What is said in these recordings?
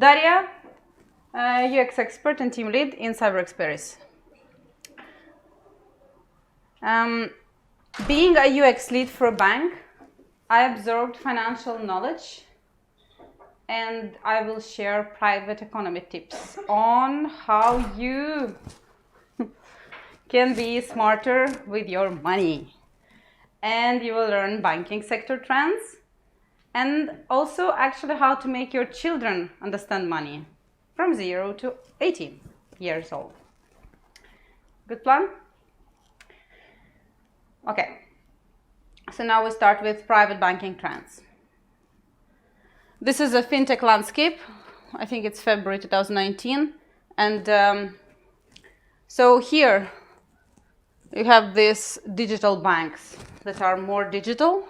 Darija, UX expert and team lead in Cyber Experis. Being a UX lead for a bank, I absorbed financial knowledge, and I will share private economy tips on how you can be smarter with your money. And you will learn banking sector trends, and also actually how to make your children understand money from 0 to 18 years old. Good plan? Okay, so now we start with private banking trends. This is a fintech landscape. I think it's February 2019. And so here you have these digital banks that are more digital.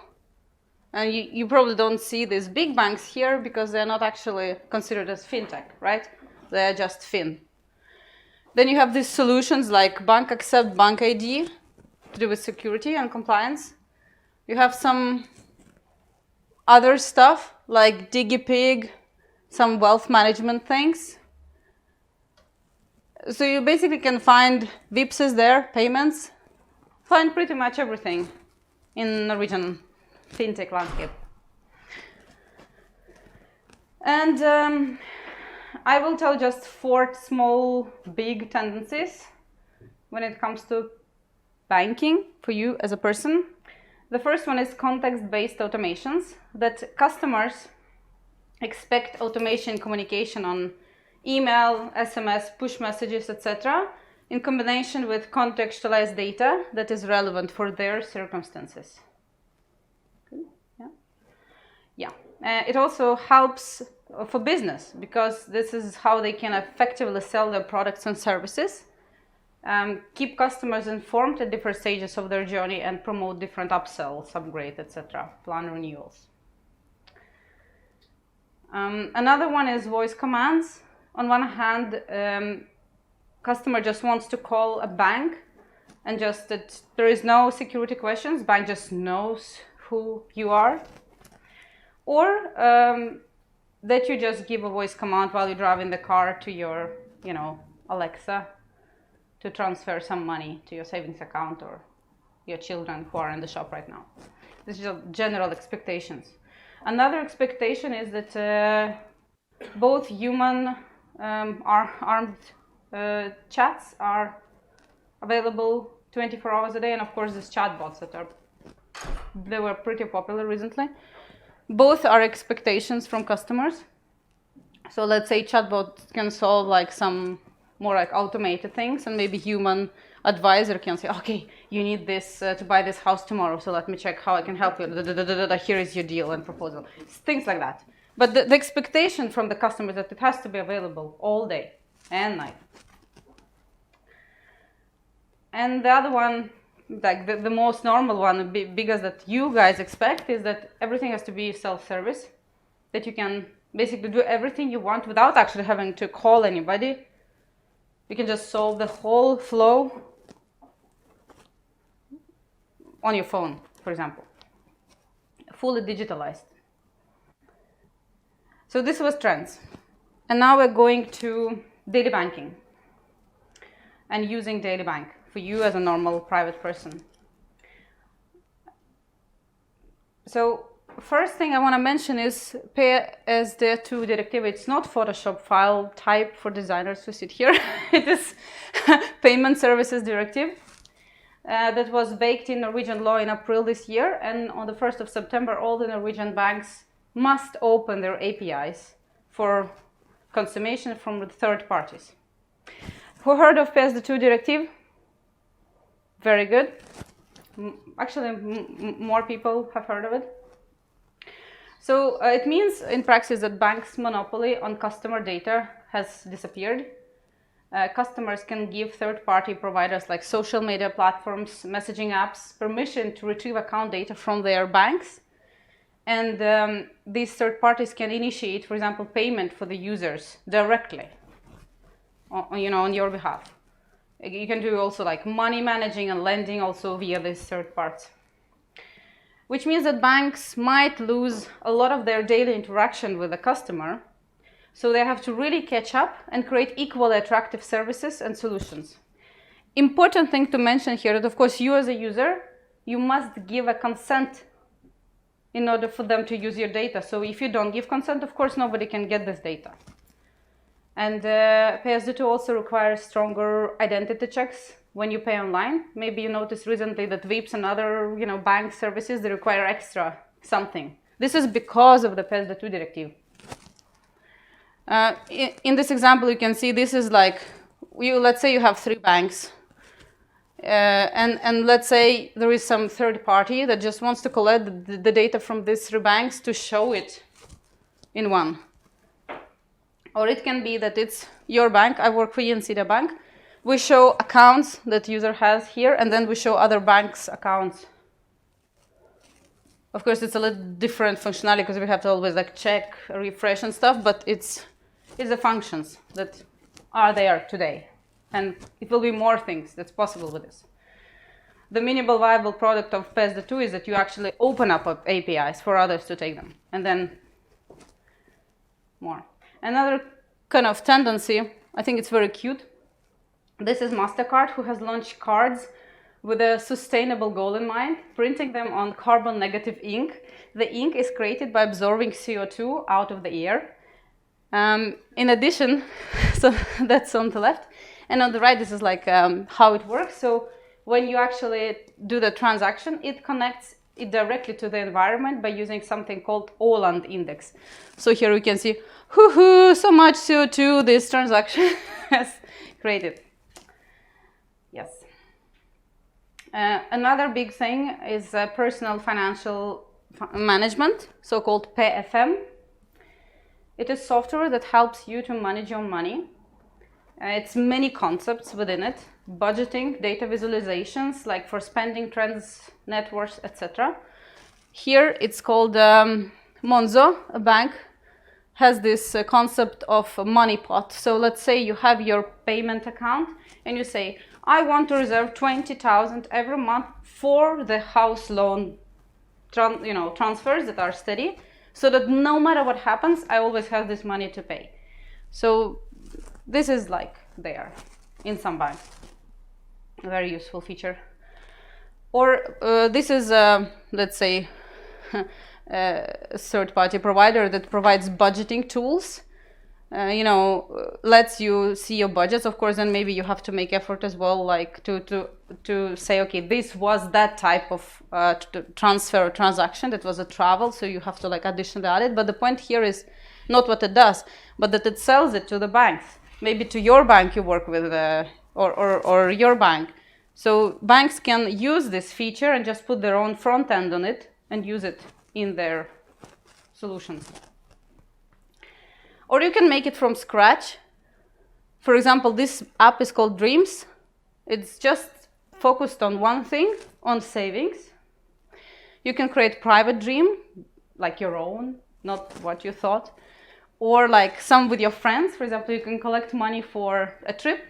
And you probably don't see these big banks here because they're not actually considered as fintech, right? They're just fin. Then you have these solutions like Bank Accept, Bank ID to do with security and compliance. You have some other stuff like DigiPig, some wealth management things. So you basically can find VIPs there, payments, find pretty much everything in Norwegian fintech landscape. And I will tell just 4 small, big tendencies when it comes to banking for you as a person. The first one is context-based automations, that customers expect automation communication on email, SMS, push messages, etc., in combination with contextualized data that is relevant for their circumstances. Good. Yeah. It also helps for business because this is how they can effectively sell their products and services, keep customers informed at different stages of their journey, and promote different upsells, upgrades, etc., plan renewals. Another one is voice commands. On one hand, customer just wants to call a bank and just that there is no security questions, bank just knows who you are. Or that you just give a voice command while you drive in the car to your, Alexa to transfer some money to your savings account or your children who are in the shop right now. This is general expectations. Another expectation is that both human armed chats are available 24 hours a day, and of course these chatbots they were pretty popular recently. Both are expectations from customers. So let's say chatbot can solve like some more like automated things, and maybe human advisor can say, okay, you need this to buy this house tomorrow, so let me check how I can help you. Here is your deal and proposal. Things like that. But the expectation from the customer is that it has to be available all day and night. And the other one, like the most normal one, the biggest that you guys expect, is that everything has to be self-service, that you can basically do everything you want without actually having to call anybody. You can just solve the whole flow on your phone, for example, fully digitalized. So this was trends. And now we're going to daily banking and using daily bank for you as a normal private person. So first thing I want to mention is PSD2 directive. It's not Photoshop file type for designers who sit here. It is Payment Services Directive that was baked in Norwegian law in April this year. And on the 1st of September, all the Norwegian banks must open their APIs for consummation from the third parties. Who heard of PSD2 directive? Very good. Actually, more people have heard of it. So it means in practice that banks' monopoly on customer data has disappeared. Customers can give third-party providers like social media platforms, messaging apps, permission to retrieve account data from their banks. And these third parties can initiate, for example, payment for the users directly, on your behalf. You can do also like money managing and lending also via these third parties. Which means that banks might lose a lot of their daily interaction with the customer So they have to really catch up and create equally attractive services and solutions. Important thing to mention here that, of course, you as a user, you must give a consent in order for them to use your data. So if you don't give consent, of course, nobody can get this data. And PSD2 also requires stronger identity checks when you pay online. Maybe you noticed recently that VIPs and other, bank services, they require extra something. This is because of the PSD2 directive. In this example, you can see this is like, let's say you have 3 banks. And let's say there is some third party that just wants to collect the data from these 3 banks to show it in one. Or it can be that it's your bank. I work for Ciber Bank. We show accounts that user has here, and then we show other banks' accounts. Of course, it's a little different functionality because we have to always like check, refresh and stuff, but it's the functions that are there today. And it will be more things that's possible with this. The minimal viable product of PSD2 is that you actually open up APIs for others to take them, and then more. Another kind of tendency, I think it's very cute. This is MasterCard, who has launched cards with a sustainable goal in mind, printing them on carbon negative ink. The ink is created by absorbing CO2 out of the air. In addition, so that's on the left. And on the right, this is like how it works. So when you actually do the transaction, it connects it directly to the environment by using something called Åland index. So here we can see, so much CO2 this transaction has created. Yes. Another big thing is personal financial management, so-called PFM. It is software that helps you to manage your money. It's many concepts within it: budgeting, data visualizations, like for spending trends, net worth, etc. Here it's called Monzo. A bank has this concept of a money pot. So let's say you have your payment account and you say, I want to reserve 20,000 every month for the house loan transfers that are steady, so that no matter what happens, I always have this money to pay. So this is like there in some banks. A very useful feature. Or this is, let's say, a third-party provider that provides budgeting tools. Lets you see your budgets, of course, and maybe you have to make effort as well, like to say, okay, this was that type of transfer or transaction, that was a travel, so you have to like additionally add it. But the point here is not what it does, but that it sells it to the banks, maybe to your bank you work with, or your bank. So banks can use this feature and just put their own front end on it and use it in their solutions. Or you can make it from scratch. For example, this app is called Dreams. It's just focused on one thing, on savings. You can create private dream, like your own, not what you thought. Or like some with your friends. For example, you can collect money for a trip.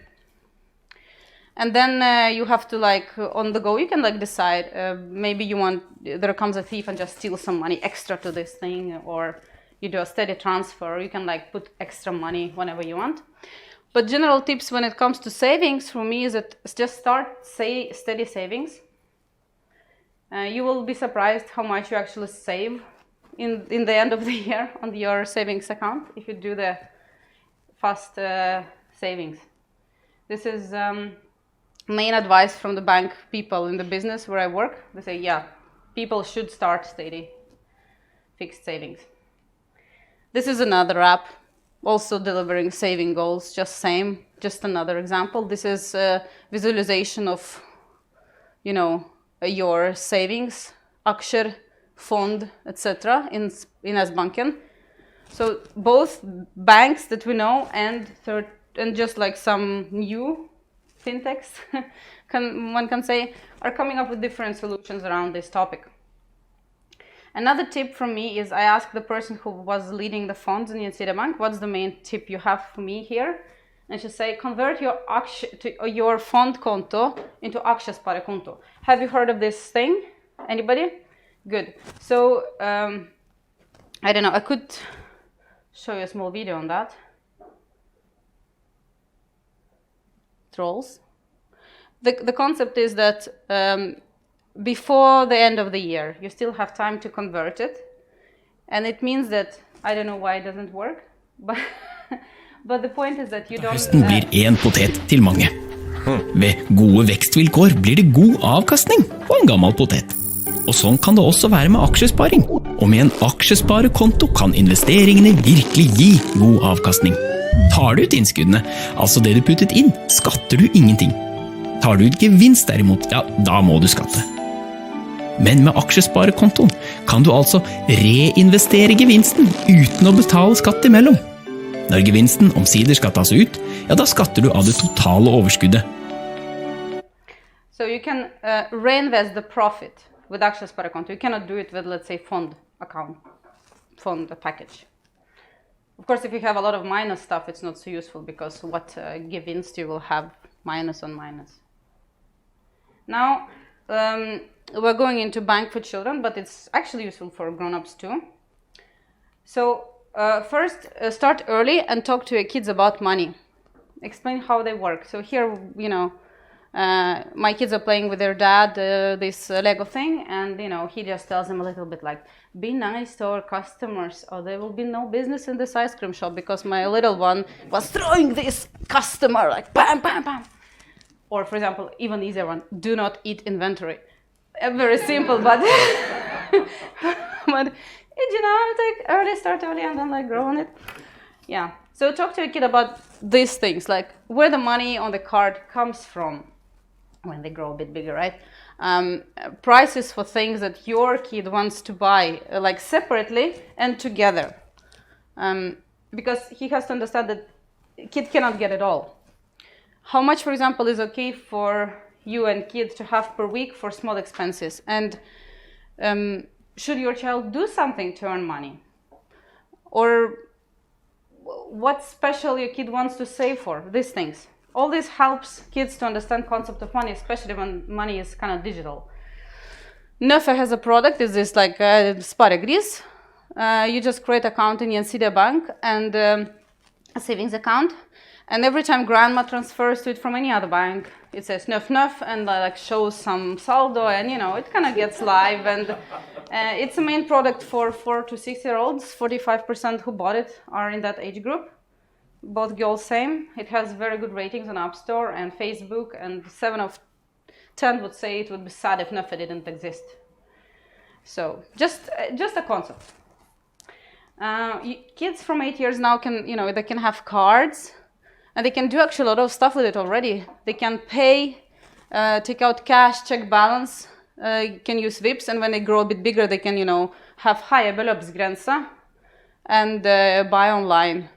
And then you have to like, on the go, you can like decide, maybe there comes a thief and just steal some money extra to this thing, or you do a steady transfer, you can like put extra money whenever you want. But general tips when it comes to savings for me is that just start steady savings. You will be surprised how much you actually save in the end of the year on your savings account if you do the fast savings. This is main advice from the bank people in the business where I work. They say, yeah, people should start steady fixed savings. This is another app, also delivering saving goals, just another example. This is a visualization of, your savings, aktier, fond, etc. in S-banken. So both banks that we know and just like some new fintechs, one can say, are coming up with different solutions around this topic. Another tip from me is I asked the person who was leading the funds in Ciber Bank, what's the main tip you have for me here? And she say, convert your fund konto into aktiesparekonto. Have you heard of this thing? Anybody? Good. So, I don't know, I could show you a small video on that. trolls. The concept is that before the end of the year, you still have time to convert it. And it means that, I don't know why it doesn't work, but the point is that you don't... Høsten blir en potet til mange. Ved gode vekstvilkår blir det god avkastning på en gammel potet. Og sånn kan det også være med aksjesparing. Og med en aksjesparekonto kan investeringene virkelig gi god avkastning. Tar du ut innskuddene, altså det du puttet inn, skatter du ingenting. Tar du ut gevinst derimot, ja, da må du skatte. Men med aksjesparekontoen kan du altså reinvestere gevinsten uten å betale skatt imellom. Når gevinsten omsider skal tas ut, ja, da skatter du av det totale overskuddet. So you can reinvest the profit with aksjesparekonto. You cannot do it with, let's say, fund account, fund package. Of course, if you have a lot of minus stuff, it's not so useful because what gevinst you will have minus on minus. Now, we're going into bank for children, but it's actually useful for grown-ups too. So first, start early and talk to your kids about money. Explain how they work. So here, you know, my kids are playing with their dad this Lego thing, and you know, he just tells them a little bit like, be nice to our customers or there will be no business in this ice cream shop, because my little one was throwing this customer like bam, bam, bam. Or for example, even easier one, do not eat inventory. Very simple, but but you know, take early, start early, and then like grow on it. Yeah. So talk to a kid about these things, like where the money on the card comes from when they grow a bit bigger, right? Prices for things that your kid wants to buy, like separately and together, because he has to understand that kid cannot get it all. How much, for example, is okay for you and kids to have per week for small expenses? And should your child do something to earn money? Or what special your kid wants to save for? These things. All this helps kids to understand concept of money, especially when money is kind of digital. Nefe has a product, is this like Sparegris. You just create account in Gjensidige Bank and a savings account. And every time grandma transfers to it from any other bank, it says nuf nuf and like shows some saldo, and you know, it kind of gets live. And it's a main product for 4 to 6-year-olds. 45% who bought it are in that age group. Both girls same. It has very good ratings on App Store and Facebook, and 7 of 10 would say it would be sad if Nuf didn't exist. So just a concept. Kids from 8 years now can, you know, they can have cards. And they can do actually a lot of stuff with it already. They can pay, take out cash, check balance, can use Vipps, and when they grow a bit bigger, they can, you know, have higher beløpsgrense and buy online.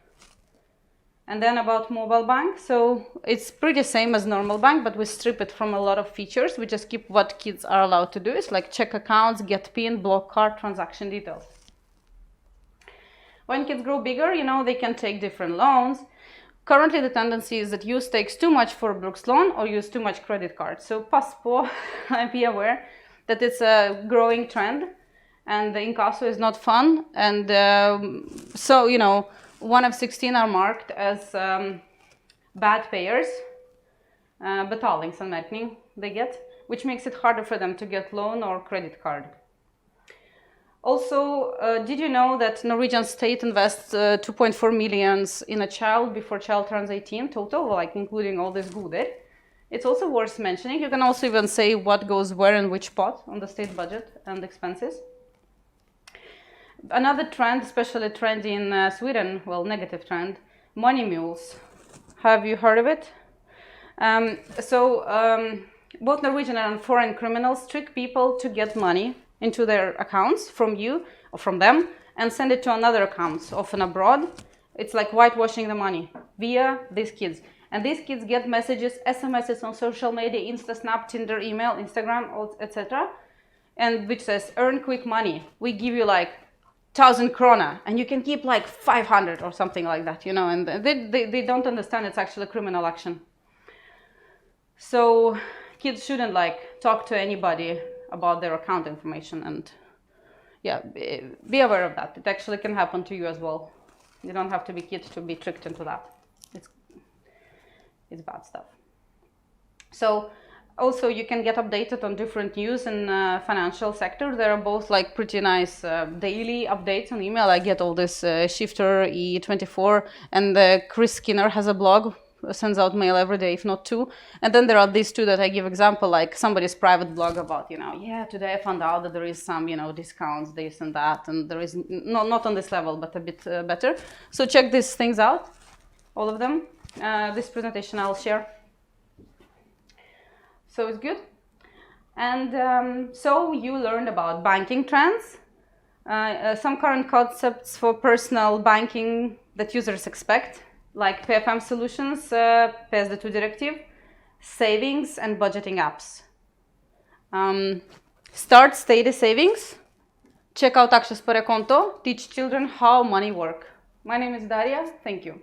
And then about mobile bank, so it's pretty same as normal bank, but we strip it from a lot of features. We just keep what kids are allowed to do. It's like check accounts, get PIN, block card, transaction details. When kids grow bigger, you know, they can take different loans. Currently, the tendency is that use takes too much for Brooks loan or use too much credit card. So pass på, be aware that it's a growing trend and the incasso is not fun. And so, you know, 1 of 16 are marked as bad payers, betalingsanmerkning they get, which makes it harder for them to get loan or credit card. Also, did you know that Norwegian state invests 2.4 million in a child before child turns 18 total, like including all this goodie? It's also worth mentioning. You can also even say what goes where and which pot on the state budget and expenses. Another trend, especially trend in Sweden, well, negative trend, money mules. Have you heard of it? Both Norwegian and foreign criminals trick people to get money into their accounts from you or from them and send it to another accounts, often abroad. It's like whitewashing the money via these kids. And these kids get messages, SMSs on social media, Insta, Snap, Tinder, email, Instagram, etc. And which says, earn quick money. We give you like 1,000 krona and you can keep like 500 or something like that, you know, and they don't understand it's actually a criminal action. So kids shouldn't like talk to anybody about their account information, and yeah, be aware of that. It actually can happen to you as well. You don't have to be kids to be tricked into that. It's bad stuff. So also you can get updated on different news in financial sector. There are both like pretty nice daily updates on email. I get all this Shifter E24, and Chris Skinner has a blog, sends out mail every day, if not two. And then there are these two that I give example, like somebody's private blog about, yeah, today I found out that there is some, discounts, this and that, and there is not on this level, but a bit better. So check these things out, all of them. This presentation I'll share. So it's good. And so you learned about banking trends, some current concepts for personal banking that users expect, like PFM solutions, PSD2 directive, savings and budgeting apps. Start steady savings, check out Akshespare Konto, teach children how money works. My name is Darija, thank you.